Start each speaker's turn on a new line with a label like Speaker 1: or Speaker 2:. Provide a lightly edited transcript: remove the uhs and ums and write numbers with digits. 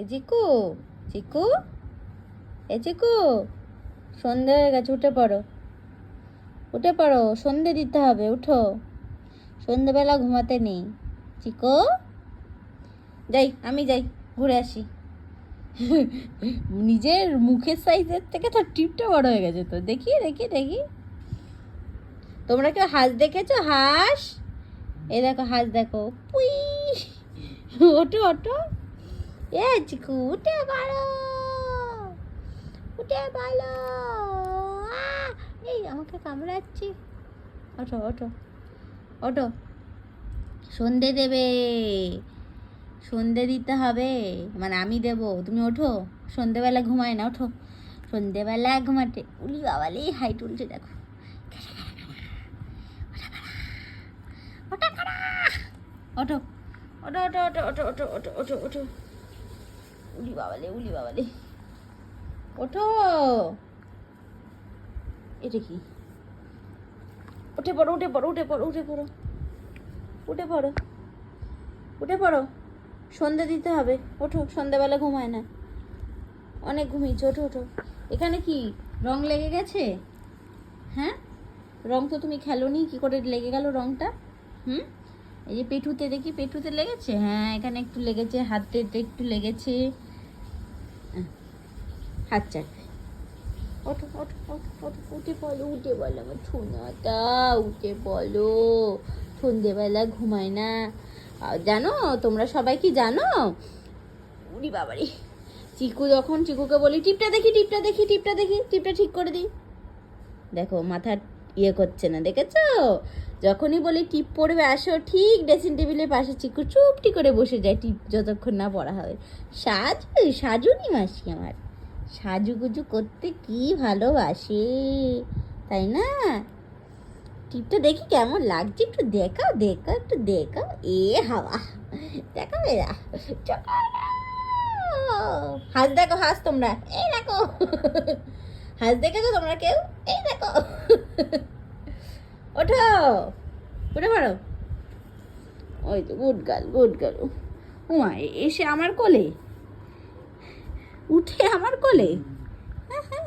Speaker 1: এ চিকু, চিকু, এ চিকু, সন্ধে হয়ে গেছে, উঠে পড়ো, উঠে পড়ো, সন্ধে দিতে হবে, উঠো, সন্ধেবেলা ঘুমাতে নেই। চিকু, যাই, আমি যাই, ঘুরে আসি। নিজের মুখের সাইজের থেকে তো টিপটা বড় হয়ে গেছে তো। দেখি দেখি দেখি, তোমরা কেউ হাঁস দেখেছো? হাঁস, এই দেখো হাঁস, দেখো, পুই, ওঠো ওঠো, এ চিকু উঠে পারো, উঠে পারো, এই আমাকে কামড়াচ্ছি। ওঠো ওঠো ওঠো, সন্ধে দেবে, সন্ধে দিতে হবে, মানে আমি দেবো, তুমি ওঠো। সন্ধেবেলা ঘুমায় না, ওঠো, সন্ধেবেলা ঘুমাতে। উলি বাবালি হাইট উঠছে দেখো, ওঠো ওঠো ওঠো ওঠো ওঠো ওঠো ওঠো ওঠো ওঠো ওঠো, উলি বাবালে, উলি বাবালে, ওঠো। এটা কি? উঠে পড়ো, উঠে পড়ো, উঠে পড়ো, উঠে পড়ো, উঠে পড়ো, উঠে পড়ো, সন্ধে দিতে হবে, ওঠো। সন্ধেবেলা ঘুমায় না, অনেক ঘুমিয়েছে, ওঠো ওঠো। এখানে কি রং লেগে গেছে? হ্যাঁ, রং তো তুমি খেলোনি, কি করে লেগে গেল রংটা? এই যে পেটুতে দেখি, পেটুতে লেগেছে, হ্যাঁ এখানে একটু লেগেছে, হাতে একটু লেগেছে, হাত চাটবে। ওঠো ওঠো ওঠো ওঠো, উঠে বলো, উঠে বলো আমার ছোনাটা, উঠে বলো, সন্ধেবেলা ঘুমায় না। আর জানো তোমরা সবাই কি জানো, উনি বাবারে, চিকু যখন, চিকুকে বলি টিপটা দেখি, টিপটা দেখি, টিপটা দেখি, টিপটা ঠিক করে দিই, দেখো মাথা ইয়ে করছে না, দেখেছো? যখনই বলি টিপ পড়বে আসো, ঠিক ড্রেসিং টেবিলের পাশে চিকু চুপটি করে বসে যায়, টিপ যতক্ষণ না পড়া হবে। সাজুনি মাসি আমার, সাজুগুজু করতে কি ভালোবাসে, তাই না? টিপটা দেখি কেমন লাগছে, একটু দেখাও, দেখাও, একটু দেখাও, এ হাওয়া দেখাবে না, হাঁস দেখো, হাঁস তোমরা, এই দেখো, হাঁস দেখেছো তোমরা কেউ? এই দেখো, ওঠো, উঠে পড়ো, ওই তো good girl, good girl. Uma, এসে আমার কোলে, উঠে আমার কোলে, হ্যাঁ হ্যাঁ,